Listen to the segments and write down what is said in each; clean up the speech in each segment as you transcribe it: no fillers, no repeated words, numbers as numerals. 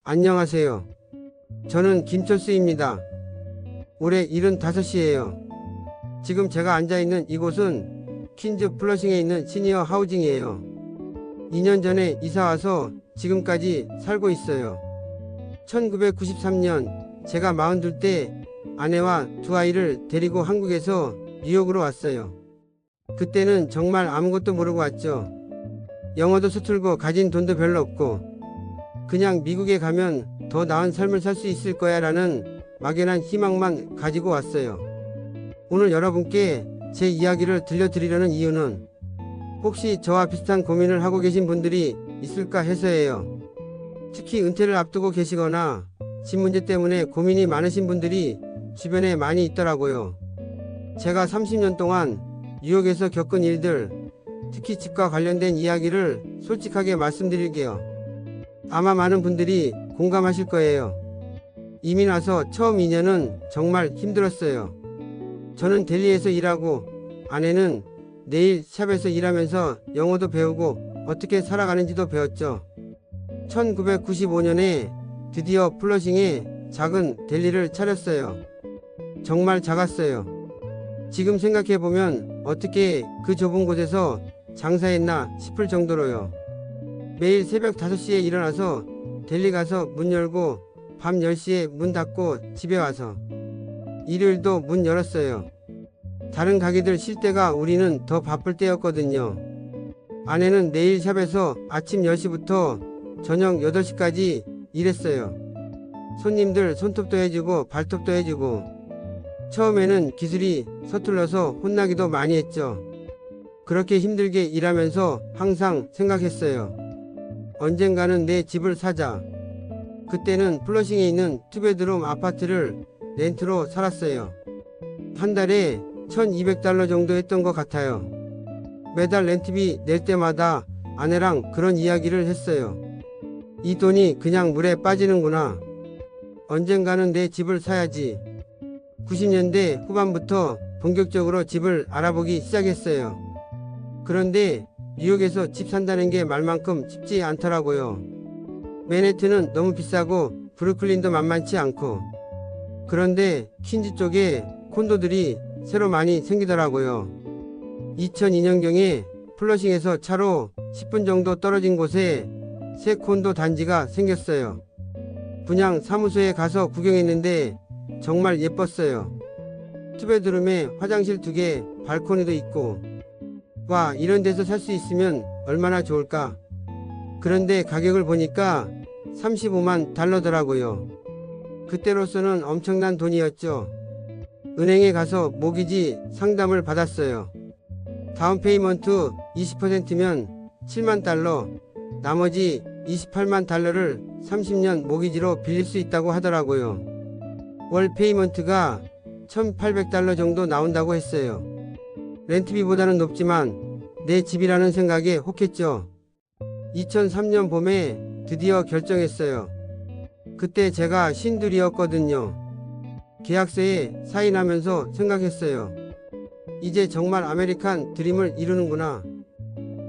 안녕하세요. 저는 김철수입니다. 올해 75이에요. 지금 제가 앉아있는 이곳은 퀸즈 플러싱에 있는 시니어 하우징이에요. 2년 전에 이사와서 지금까지 살고 있어요. 1993년 제가 42때 아내와 두 아이를 데리고 한국에서 뉴욕으로 왔어요. 그때는 정말 아무것도 모르고 왔죠. 영어도 서툴고 가진 돈도 별로 없고 그냥 미국에 가면 더 나은 삶을 살 수 있을 거야 라는 막연한 희망만 가지고 왔어요. 오늘 여러분께 제 이야기를 들려드리려는 이유는 혹시 저와 비슷한 고민을 하고 계신 분들이 있을까 해서예요. 특히 은퇴를 앞두고 계시거나 집 문제 때문에 고민이 많으신 분들이 주변에 많이 있더라고요. 제가 30년 동안 뉴욕에서 겪은 일들, 특히 집과 관련된 이야기를 솔직하게 말씀드릴게요. 아마 많은 분들이 공감하실 거예요. 이민 와서 처음 2년은 정말 힘들었어요. 저는 델리에서 일하고 아내는 네일 샵에서 일하면서 영어도 배우고 어떻게 살아가는지도 배웠죠. 1995년에 드디어 플러싱에 작은 델리를 차렸어요. 정말 작았어요. 지금 생각해보면 어떻게 그 좁은 곳에서 장사했나 싶을 정도로요. 매일 새벽 5시에 일어나서 델리 가서 문 열고 밤 10시에 문 닫고 집에 와서 일요일도 문 열었어요. 다른 가게들 쉴 때가 우리는 더 바쁠 때였거든요. 아내는 네일 샵에서 아침 10시부터 저녁 8시까지 일했어요. 손님들 손톱도 해주고 발톱도 해주고 처음에는 기술이 서툴러서 혼나기도 많이 했죠. 그렇게 힘들게 일하면서 항상 생각했어요. 언젠가는 내 집을 사자. 그때는 플러싱에 있는 투베드룸 아파트를 렌트로 살았어요. 한 달에 $1200 정도 했던 것 같아요. 매달 렌트비 낼 때마다 아내랑 그런 이야기를 했어요. 이 돈이 그냥 물에 빠지는구나. 언젠가는 내 집을 사야지. 90년대 후반부터 본격적으로 집을 알아보기 시작했어요. 그런데 뉴욕에서 집 산다는 게 말만큼 쉽지 않더라고요. 맨해튼은 너무 비싸고 브루클린도 만만치 않고 그런데 퀸즈 쪽에 콘도들이 새로 많이 생기더라고요. 2002년경에 플러싱에서 차로 10분 정도 떨어진 곳에 새 콘도 단지가 생겼어요. 분양 사무소에 가서 구경했는데 정말 예뻤어요. 투베드룸에 화장실 2개, 발코니도 있고 와, 이런 데서 살 수 있으면 얼마나 좋을까. 그런데 가격을 보니까 $35만 더라고요. 그때로서는 엄청난 돈이었죠. 은행에 가서 모기지 상담을 받았어요. 다운 페이먼트 20%면 $7만, 나머지 $28만 30년 모기지로 빌릴 수 있다고 하더라고요. 월 페이먼트가 $1,800 정도 나온다고 했어요. 렌트비보다는 높지만 내 집이라는 생각에 혹했죠. 2003년 봄에 드디어 결정했어요. 그때 제가 52였거든요. 계약서에 사인하면서 생각했어요. 이제 정말 아메리칸 드림을 이루는구나.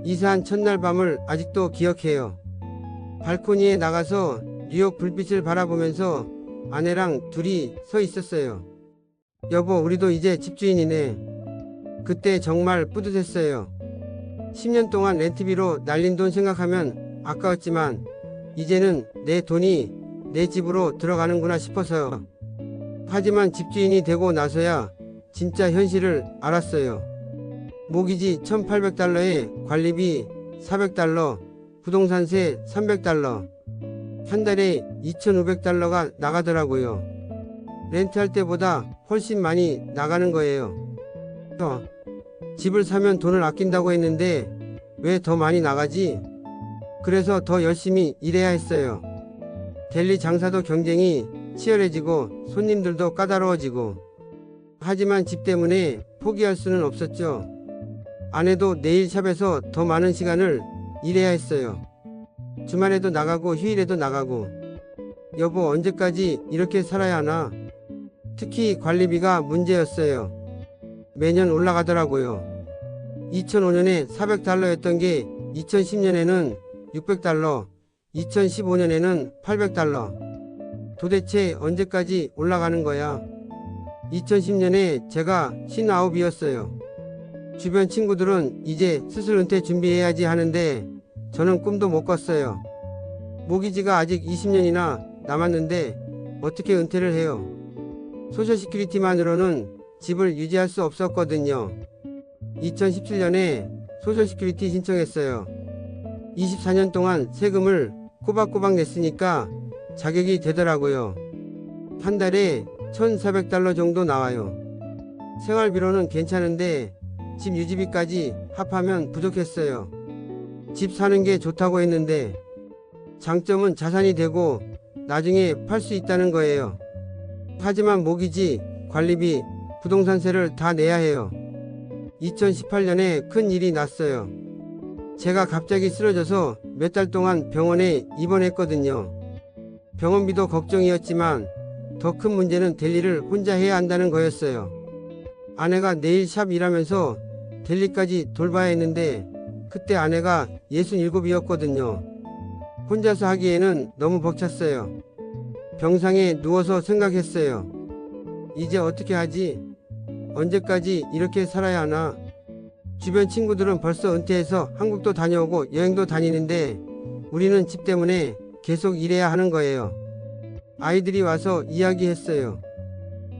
이사한 첫날 밤을 아직도 기억해요. 발코니에 나가서 뉴욕 불빛을 바라보면서 아내랑 둘이 서 있었어요. 여보, 우리도 이제 집주인이네. 그때 정말 뿌듯했어요. 10년 동안 렌트비로 날린 돈 생각하면 아까웠지만 이제는 내 돈이 내 집으로 들어가는구나 싶어서요. 하지만 집주인이 되고 나서야 진짜 현실을 알았어요. 모기지 $1,800에 관리비 $400, 부동산세 $300, 한 달에 $2,500가 나가더라고요. 렌트할 때보다 훨씬 많이 나가는 거예요. 집을 사면 돈을 아낀다고 했는데 왜 더 많이 나가지? 그래서 더 열심히 일해야 했어요. 델리 장사도 경쟁이 치열해지고 손님들도 까다로워지고 하지만 집 때문에 포기할 수는 없었죠. 아내도 네일샵에서 더 많은 시간을 일해야 했어요. 주말에도 나가고 휴일에도 나가고 여보, 언제까지 이렇게 살아야 하나? 특히 관리비가 문제였어요. 매년 올라가더라고요. 2005년에 $400였던 게 2010년에는 $600, 2015년에는 800달러. 도대체 언제까지 올라가는 거야? 2010년에 제가 59이었어요. 주변 친구들은 이제 슬슬 은퇴 준비해야지 하는데 저는 꿈도 못 꿨어요. 모기지가 아직 20년이나 남았는데 어떻게 은퇴를 해요? 소셜시큐리티만으로는 집을 유지할 수 없었거든요. 2017년에 소셜시큐리티 신청했어요. 24년 동안 세금을 꼬박꼬박 냈으니까 자격이 되더라고요. 한 달에 1,400달러 정도 나와요. 생활비로는 괜찮은데 집 유지비까지 합하면 부족했어요. 집 사는 게 좋다고 했는데 장점은 자산이 되고 나중에 팔 수 있다는 거예요. 하지만 모기지, 관리비, 부동산세를 다 내야 해요. 2018년에 큰 일이 났어요. 제가 갑자기 쓰러져서 몇 달 동안 병원에 입원했거든요. 병원비도 걱정이었지만 더 큰 문제는 델리를 혼자 해야 한다는 거였어요. 아내가 네일 샵 일하면서 델리까지 돌봐야 했는데 그때 아내가 67이었거든요. 혼자서 하기에는 너무 벅찼어요. 병상에 누워서 생각했어요. 이제 어떻게 하지? 언제까지 이렇게 살아야 하나? 주변 친구들은 벌써 은퇴해서 한국도 다녀오고 여행도 다니는데 우리는 집 때문에 계속 일해야 하는 거예요. 아이들이 와서 이야기했어요.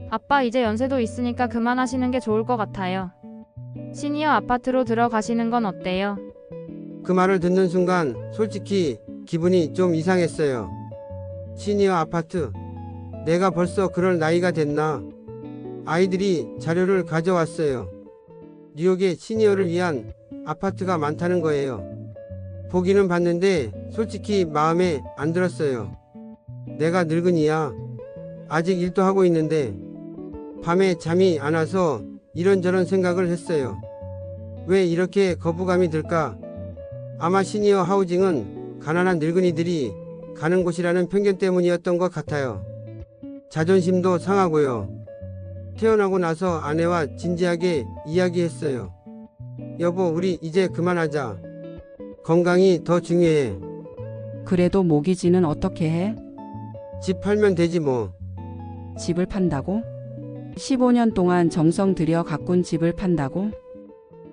아빠 이제 연세도 있으니까 그만하시는 게 좋을 것 같아요. 시니어 아파트로 들어가시는 건 어때요? 그 말을 듣는 순간 솔직히 기분이 좀 이상했어요. 시니어 아파트. 내가 벌써 그럴 나이가 됐나? 아이들이 자료를 가져왔어요. 뉴욕에 시니어를 위한 아파트가 많다는 거예요. 보기는 봤는데 솔직히 마음에 안 들었어요. 내가 늙은이야. 아직 일도 하고 있는데 밤에 잠이 안 와서 이런저런 생각을 했어요. 왜 이렇게 거부감이 들까? 아마 시니어 하우징은 가난한 늙은이들이 가는 곳이라는 편견 때문이었던 것 같아요. 자존심도 상하고요. 태어나고 나서 아내와 진지하게 이야기했어요. 여보, 우리 이제 그만하자. 건강이 더 중요해. 그래도 모기지는 어떻게 해? 집 팔면 되지 뭐. 집을 판다고? 15년 동안 정성 들여 가꾼 집을 판다고?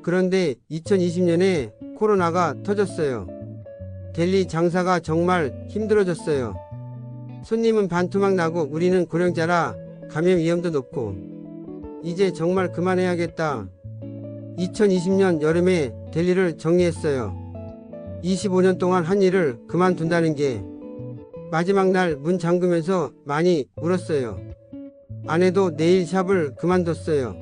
그런데 2020년에 코로나가 터졌어요. 델리 장사가 정말 힘들어졌어요. 손님은 반토막 나고 우리는 고령자라 감염 위험도 높고 이제 정말 그만해야겠다. 2020년 여름에 델리를 정리했어요. 25년 동안 한 일을 그만둔다는 게 마지막 날 문 잠그면서 많이 울었어요. 아내도 네일 샵을 그만뒀어요.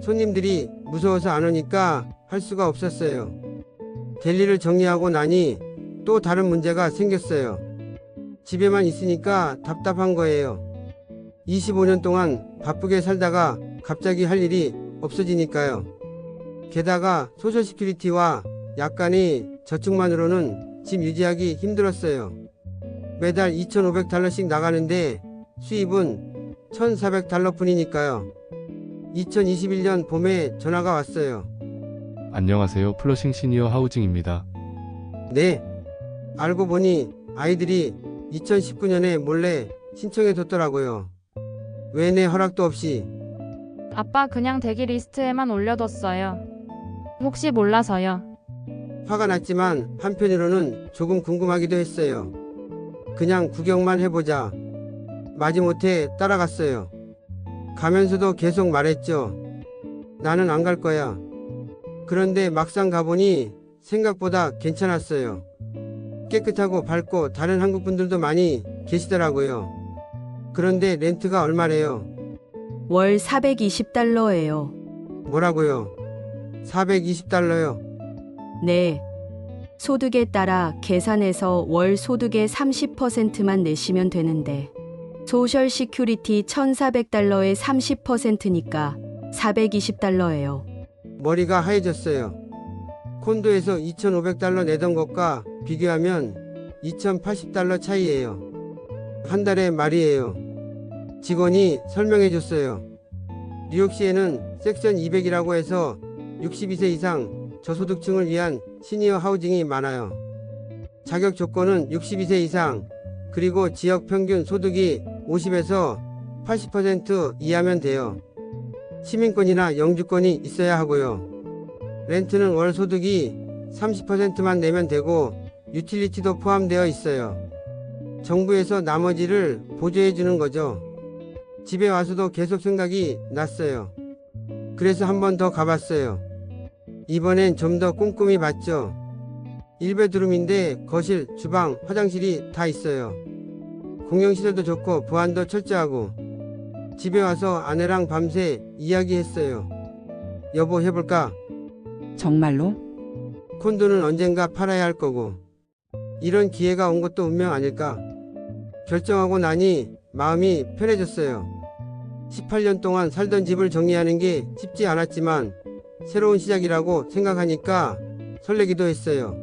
손님들이 무서워서 안 오니까 할 수가 없었어요. 델리를 정리하고 나니 또 다른 문제가 생겼어요. 집에만 있으니까 답답한 거예요. 25년 동안 바쁘게 살다가 갑자기 할 일이 없어지니까요. 게다가 소셜시큐리티와 약간의 저축만으로는 집 유지하기 힘들었어요. 매달 2,500달러씩 나가는데 수입은 1,400달러 뿐이니까요. 2021년 봄에 전화가 왔어요. 안녕하세요. 플러싱 시니어 하우징입니다. 네. 알고 보니 아이들이 2019년에 몰래 신청해 뒀더라고요. 왜 내 허락도 없이. 아빠 그냥 대기 리스트에만 올려뒀어요. 혹시 몰라서요. 화가 났지만 한편으로는 조금 궁금하기도 했어요. 그냥 구경만 해보자. 마지못해 따라갔어요. 가면서도 계속 말했죠. 나는 안 갈 거야. 그런데 막상 가보니 생각보다 괜찮았어요. 깨끗하고 밝고 다른 한국 분들도 많이 계시더라고요. 그런데 렌트가 얼마래요? 월 420달러예요. 뭐라고요? 420달러요. 네. 소득에 따라 계산해서 월 소득의 30%만 내시면 되는데 소셜 시큐리티 1,400달러의 30%니까 420달러예요. 머리가 하얘졌어요. 콘도에서 2,500달러 내던 것과 비교하면 2,080달러 차이예요. 한 달에 말이에요. 직원이 설명해 줬어요. 뉴욕시에는 섹션 200이라고 해서 62세 이상 저소득층을 위한 시니어 하우징이 많아요. 자격 조건은 62세 이상, 그리고 지역 평균 소득이 50에서 80% 이하면 돼요. 시민권이나 영주권이 있어야 하고요. 렌트는 월 소득이 30%만 내면 되고 유틸리티도 포함되어 있어요. 정부에서 나머지를 보조해 주는 거죠. 집에 와서도 계속 생각이 났어요. 그래서 한 번 더 가봤어요. 이번엔 좀 더 꼼꼼히 봤죠. 1베드룸인데 거실, 주방, 화장실이 다 있어요. 공용시설도 좋고 보안도 철저하고. 집에 와서 아내랑 밤새 이야기했어요. 여보, 해볼까? 정말로? 콘도는 언젠가 팔아야 할 거고. 이런 기회가 온 것도 운명 아닐까? 결정하고 나니 마음이 편해졌어요. 18년 동안 살던 집을 정리하는 게 쉽지 않았지만 새로운 시작이라고 생각하니까 설레기도 했어요.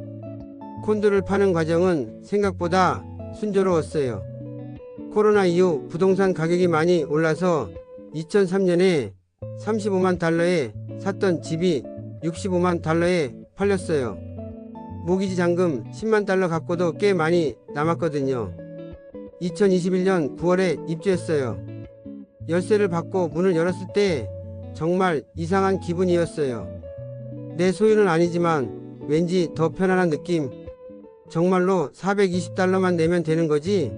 콘도를 파는 과정은 생각보다 순조로웠어요. 코로나 이후 부동산 가격이 많이 올라서 2003년에 35만 달러에 샀던 집이 65만 달러에 팔렸어요. 모기지 잔금 10만 달러 갖고도 꽤 많이 남았거든요. 2021년 9월에 입주했어요. 열쇠를 받고 문을 열었을 때 정말 이상한 기분이었어요. 내 소유는 아니지만 왠지 더 편안한 느낌. 정말로 420달러만 내면 되는 거지?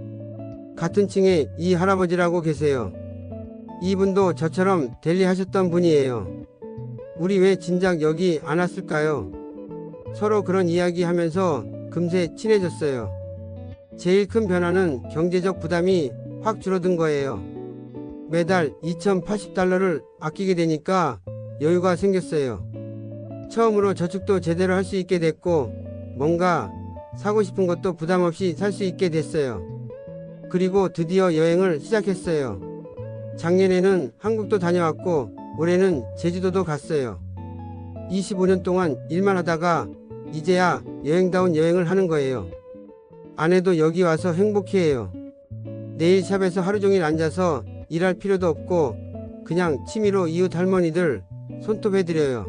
같은 층에 이 할아버지라고 계세요. 이분도 저처럼 델리 하셨던 분이에요. 우리 왜 진작 여기 안 왔을까요? 서로 그런 이야기 하면서 금세 친해졌어요. 제일 큰 변화는 경제적 부담이 확 줄어든 거예요. 매달 2,080달러를 아끼게 되니까 여유가 생겼어요. 처음으로 저축도 제대로 할 수 있게 됐고 뭔가 사고 싶은 것도 부담 없이 살 수 있게 됐어요. 그리고 드디어 여행을 시작했어요. 작년에는 한국도 다녀왔고 올해는 제주도도 갔어요. 25년 동안 일만 하다가 이제야 여행다운 여행을 하는 거예요. 아내도 여기 와서 행복해해요. 네일샵에서 하루 종일 앉아서 일할 필요도 없고 그냥 취미로 이웃 할머니들 손톱해드려요.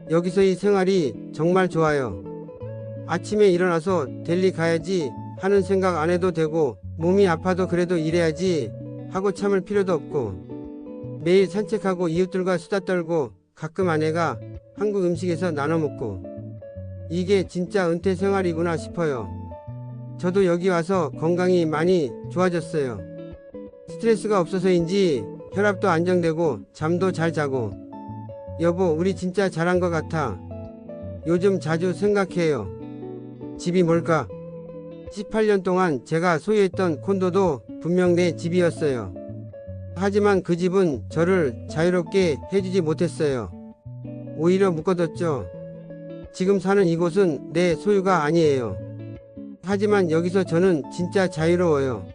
여기서의 생활이 정말 좋아요. 아침에 일어나서 델리 가야지 하는 생각 안 해도 되고 몸이 아파도 그래도 일해야지 하고 참을 필요도 없고 매일 산책하고 이웃들과 수다 떨고 가끔 아내가 한국 음식에서 나눠 먹고 이게 진짜 은퇴 생활이구나 싶어요. 저도 여기 와서 건강이 많이 좋아졌어요. 스트레스가 없어서인지 혈압도 안정되고 잠도 잘 자고. 여보, 우리 진짜 잘한 것 같아. 요즘 자주 생각해요. 집이 뭘까? 18년 동안 제가 소유했던 콘도도 분명 내 집이었어요. 하지만 그 집은 저를 자유롭게 해주지 못했어요. 오히려 묶어뒀죠. 지금 사는 이곳은 내 소유가 아니에요. 하지만 여기서 저는 진짜 자유로워요.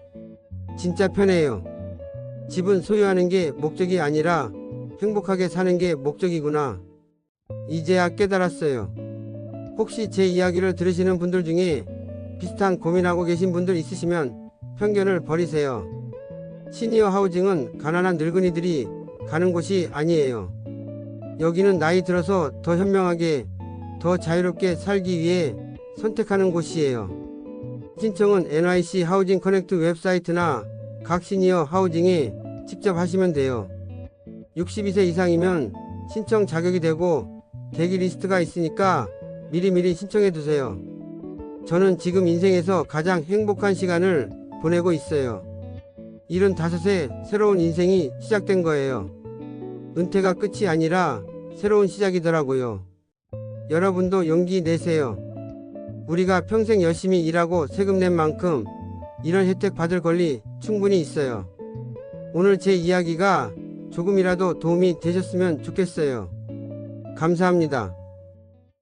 진짜 편해요. 집은 소유하는 게 목적이 아니라 행복하게 사는 게 목적이구나. 이제야 깨달았어요. 혹시 제 이야기를 들으시는 분들 중에 비슷한 고민하고 계신 분들 있으시면 편견을 버리세요. 시니어 하우징은 가난한 늙은이들이 가는 곳이 아니에요. 여기는 나이 들어서 더 현명하게, 더 자유롭게 살기 위해 선택하는 곳이에요. 신청은 NYC 하우징 커넥트 웹사이트나 각 시니어 하우징에 직접 하시면 돼요. 62세 이상이면 신청 자격이 되고 대기 리스트가 있으니까 미리미리 신청해 두세요. 저는 지금 인생에서 가장 행복한 시간을 보내고 있어요. 75세 새로운 인생이 시작된 거예요. 은퇴가 끝이 아니라 새로운 시작이더라고요. 여러분도 용기 내세요. 우리가 평생 열심히 일하고 세금 낸 만큼 이런 혜택 받을 권리 충분히 있어요. 오늘 제 이야기가 조금이라도 도움이 되셨으면 좋겠어요. 감사합니다.